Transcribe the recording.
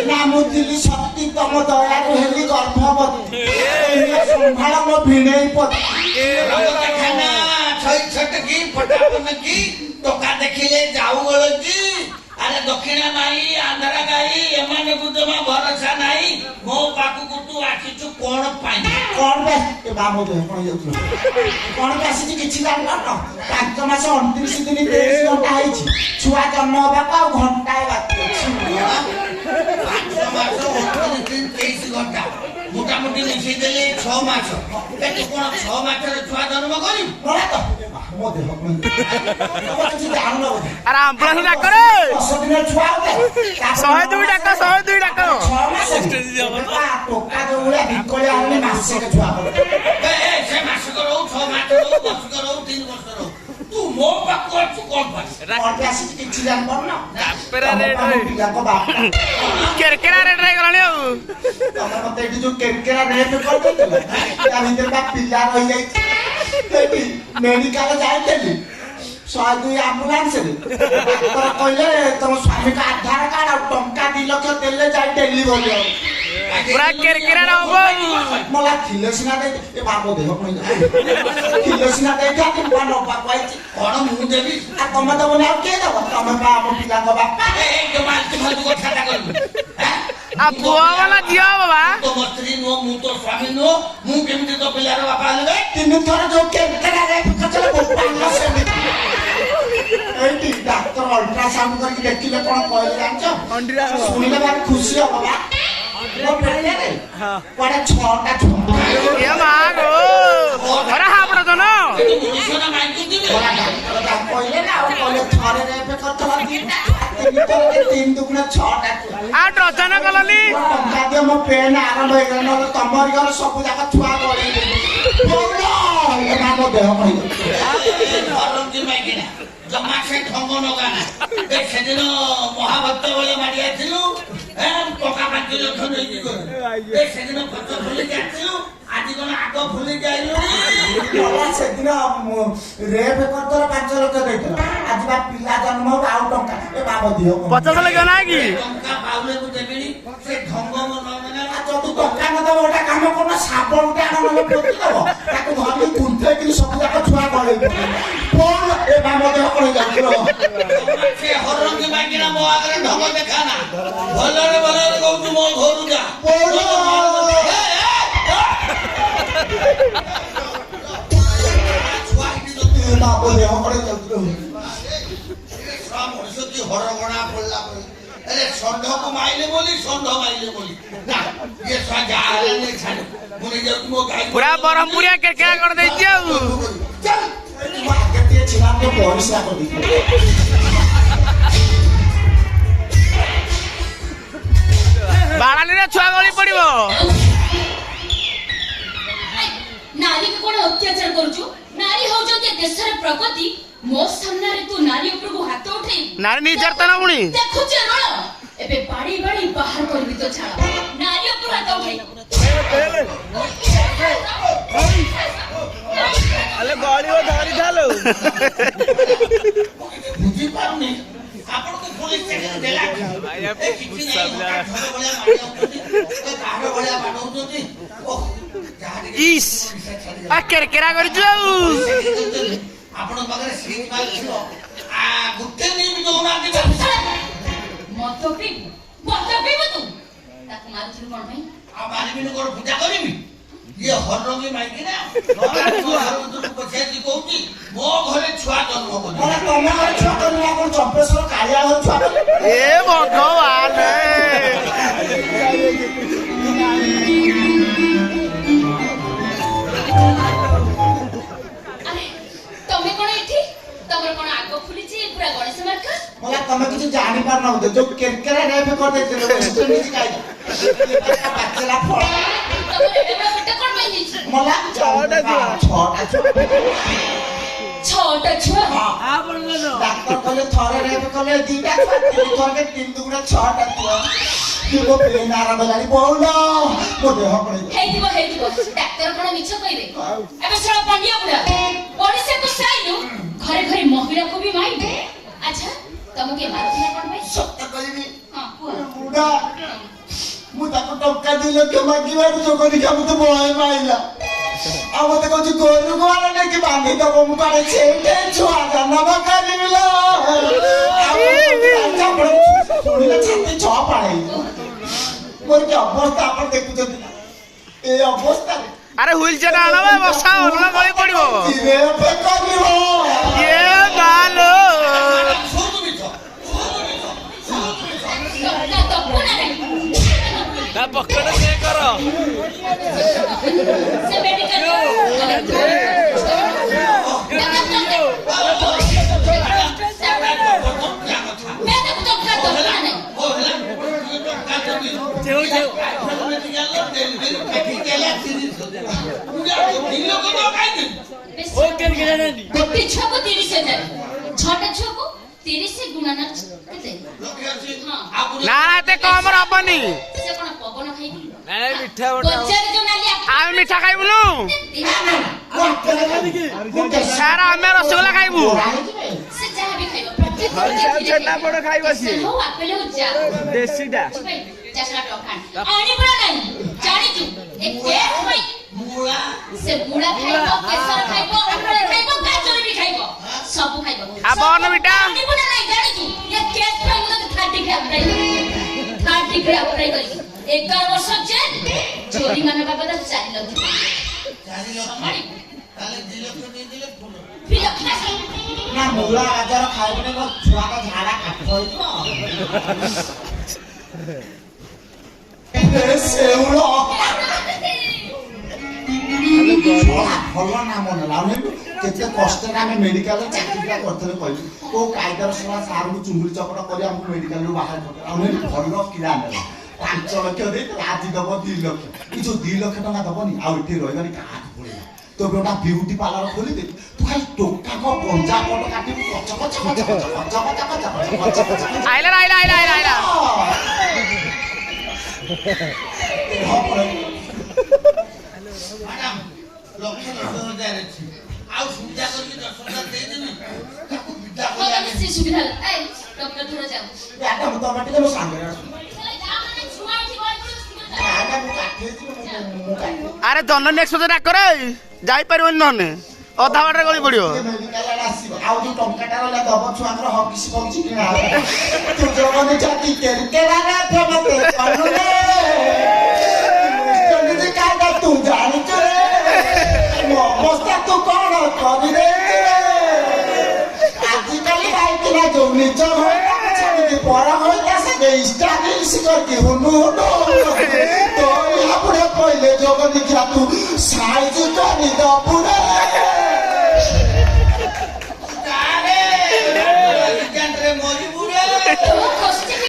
ना मुझे शक्ति तम दया हेली गर्भवती संभाल मो भिड़े टोका देखिले जाऊ गलजी अरे दक्षिणा नाई आंध्रा गाई एमाने जमा भरोसा नाई मो पाखु तू आखिचु कोण पाई कौन बे ए बामो दे कोन जाउछ कोन के आसी किछि जान न 5 मास 29 दिन 23 घंटा आइछि छुआ जन्म होबा का घंटा बाकी अछि 5 मास 29 दिन 23 घंटा मोटामोटी मिसी देले 6 मास एते कोन 6 मास रे छुआ जन्म करी बोला तो बामो दे कोन किछि जान न अरे एम्बुलेंस डाक रे 10 दिन छुआ होते 102 डाक 6 मास टोका जो उला बिकले आने मासे के छुआ ए से मास करो 6 मास करो 10 करो 3 वर्ष करो तू मो पाखु तू कोन पास कोन के आसी किछि जान पर न पेरा रेड पिला को बाप केरकेरा रेड रे गलानी आ तमे मते एठी जो केरकेरा रेप कर देला ता भीतर बा पिला रहि जाई एठी मेडिकल जाइतेली 102 एम्बुलेंस रे डॉक्टर कहले तुम स्वामी का आधार कार्ड और टंका 2 लाख देले जाई डिलीवरी पूरा केरकेरा ना हो मला थिलेसिना दे ए बाबो देह कोइ थिलेसिना दे था कि मन बापाई कोन मु देबी आ तमे तो बोले के दब तमे बा हम पिला को बापा ए जमाल तू कथा कर आ बुआ वाला जिया बाबा तो मस्त्री नो मु तो स्वामी नो मु केमिति तो पिलार बापा ले 3 थर जो केरकेरा रे कचले बोपाला से एटी डॉक्टर अल्ट्रासाउंड करके देखिले कोन कहले जानछो सुनिले बात खुशी हो बाबा वो पेटे रे हां पड़े 6टा छुआ ए मागो अरे हापड़ तो न मुनिसना माइक दिबे बड़ा डॉक्टर कहले ना और कहले थरे रे पे करतला 3 दुगुना 6टा आ डजन कलनी टंका दे मो पेन आरंभ हो गनो तमर घर सब जाका छुआ गले बोलो ए बाबो देह कहि गरम जी माइक ना जमा से ठंग न गाना ए सेदिन महाभक्त बोले मारी आथिलु ए टका 5 लाख देई गयो ए सेदिन पत्र फुली जाथिलु आदि कोन आगो फुली जाइलु बोला सेदिन रेप करतर 5 लाख देइतला आज बा पिला जन्म हो आउ टंका ए बाबो देह 50 लगे ना कि टंका पाउले को देबिनी से ठंग मन माने तू टंका न दब ओटा काम कोन साबन टे आन न पोति दब ताको धरि कुंथे कि सब जाका छुआ गले कोन ए बाबो देह कहि जाउछो से हरंगी मागिना मो आगरे ढंग देखाना भलरे भलरे कहू तू मो घरु जा बोलो बाबो देह कहि जाउछो सब मनुष्य की हरगणा पड़ला अरे षंढ को माइले बोली षंढ माइले बोली ना ये सजा नहीं छाड़ मुनि जब मो गाय पूरा बरहमपुरिया केरकेरा कर दे जाऊ चल तू आगे ते छिना के परिश्रा कर दी बाळानी रे छुआ गली पड़िबो नारी को कोन अत्याचार करछु नारी हो जो के देशर प्रगति मो सामने रे तू नारी ऊपर को हाथ उठे नारी निर्यातना पुणी देखु जे रण एबे बाड़ी बाड़ी बाहर करबी तो छाड़ नारी ऊपर हाथ उठे अले गाड़ी वो धारी थालो बुझी पाउनी आपण को पुलिस स्टेशन देला ए किछि नहीं काहे बळिया बाडौती ओ इस आ केरकेरा कर जाऊ आपण बगरे सीट माल छिलो आ गुट्टे नहीं भी दोना के मत पी तू ताको मार छु कोन भाई आ मारबिन को पूजा करबी ये हरंगी माइकी ना तू पछे दी कहूची मो घरे छुआ जन्म को मला तमे घर छुआ करनी आपण चंपेश्वर कालिया घर छुआ ए भगवान अरे तमे कोन एठी तमर कोन आगो फुली छी पूरा गणेश मार्का मला तमे किछि जानि पार न होते जो केरकेरा रेप कर दे स्टोरी काई बच्चा फळ तमर एबे बेटा कोन माइ छी मला 6टा छुआ आ बोलनो डॉक्टर कहले थरे रेप कहले 2टा छुआ 3 दुगुना 6टा छुआ कि वो पेन आरंभ गलानी बोलो मो देह पड़े हेइदिबो डाक्टर कोन मिछ कहिबे एबे छळ पांडिया बुढा ओडिसा को साइनु घरे घरे महिला को भी माइबे आ ଟଙ୍କା 2 ଲକ୍ଷ ମାଗିବାରୁ ଯୋଗନିକା ମତେ ବହେ ମାଇଲା। ଆଉ ମତେ କହୁଛି ଗୋରୁ ଗୁଆର ନେଇକି ବାନ୍ଧି ଦବ। ମୁଁ କାଳେ ସେଇଟେ ଛୁଆ ଜନ୍ମ କରିବି ଲୋ। ଶୁଣିଲେ ଛାତି ଛଅ ପାଳେଇ। ମୋର କି ଅବସ୍ଥା ଆପଣ ଦେଖୁଛନ୍ତି ନା, ଏ ଅବସ୍ଥାରେ আরে হুইল চেয়ার আনবে বসা অন্য গଳି পড়িব জিরেপে କରିବ। ইয়ে ভালো শুধু মিছ তা পকেটে কে কর ସେ ମେଡିକାଲ ଗୋଟେ ଛୁଆକୁ 30,000 ଛଅଟା ଛୁଆକୁ 30 ଗୁଣନ କେତେ? না না এতে কম হবনি ସେ କଣ ପବନ ଖାଇବି? মিঠা ବଜାରରେ ଯୋଉ ନାଲି আমি মিঠা খাইবুনু স্যার আমি রসগোল্লা খাইবু ସେ ଯାହା ବି ଖାଇବ ପ୍ରତ୍ୟେକ ଛେନା ପୋଡ଼ ଖାଇବ ସିଏ ହଉ ଆପେଲ ହଉ ଯା ଦେଶୀଟା ଚାଷରା ଟଙ୍କା ଆଣି ପଡା ନାହିଁ ଜାଣିଛୁ ଏ କେକ୍ ଭାଇ ମୂଳା ସେ ମୁଳା ଖାଇବ କେଶର ଖାଇବ ଆପେଲ ଖାଇବ ଗାଜର ବି ଖାଇବ ସବୁ ଖାଇବ ଆଉ ବର୍ଣ୍ଣଭିଟା? ଆଣି ପଡା ନାହିଁ ଜାଣିଛୁ ଏ କେକ୍ ଭାଇ ମୁଁ ତତେ ଥାର୍ଟି ଗ୍ରାମ ଆପ୍ଲାଏ କରିକି 11 ବର୍ଷ ଜେଲ ଜୋରିମାନା ବାବଦ 4 ଲକ୍ଷ 4 ଲକ୍ଷ ତାହେଲେ 2 ଲକ୍ଷ ଦେଇଦେଲେ ଫୁଲ ନା ମୂଳା ଗାଜର ଖାଇବନି ମୋ ଛୁଆଟା ଝାଡା କାଠ ହେଇଯିବ। ଶେଉଳ ଭଲ ନାମ ନେଲା କେତେ କଷ୍ଟରେ ଆମେ ମେଡିକାଲରେ ଚାକିରିଟା କରିଥିଲେ କହିଲି କୋଉ କାଇଦାର ଶଳା ସାରକୁ ଚୁଙ୍ଗୁଡି ଚକଟ କରି ଆମକୁ ମେଡିକାଲରୁ ବାହାର କରିଦେଲା। ଆଉ ଭଲ କିରା ନେଲା 5 ଲକ୍ଷ ଦେଇଥିଲା ଆଜି ଦବ 2 ଲକ୍ଷ। ଏ ଯୋଉ 2 ଲକ୍ଷ ଟଙ୍କା ଦବନି ଆଉ ଏଠି ରହିବନି କାହାକୁ ପଳେଇଲା। তো গোটা বিউটি পার্লার খুলি দে তুই খালি টোকা কো পঞ্জা কট কাটিবি কচ কচ কচ কচ কচ কচ কচ কচ কচ আইলা আইলা আইলা আইলা আইলা ম্যাডাম লক্ষ লক্ষ হাজার আছে ଆଉ ସୁବିଧା କରିକି 10,000 ଦେଇଦେବି ତାକୁ ବିଦା ହଉ କରି ତମେ ସେ ସୁବିଧା ହେଲା ଏ ଡକ୍ଟର ଧର ଯାଉ এটা মত মাটিতে মো সাঙ্গে আস ଯା ମାନେ ଛୁଆ ଏଠି ବଳି ପଡିବ আটা মো কাটে মো কাটে আরে জননী এক্সপ্রেস ডাকরে যাইপারিবনি নহনে অধা বাটরে গলি পড়িব মেডিকাল আসিব আউ যে টঙ্কাটা রলা দব ছুয়াଙ୍କର হকিস পৌঁছি কিনা তু জগনে চাতি কেরা না ফমতে অনুলে তুই কাটা তু জানিছ রে মো অবস্থা তু কোন করি রে আজিকালি বাইকিনা যোগ নিচ হইতা ছাড়ি পড়া হইতা সে স্টাডিস করকি হুনু হুনু তো ইহাপুরে কইলে জগনি তু সাইজ করি দপুরে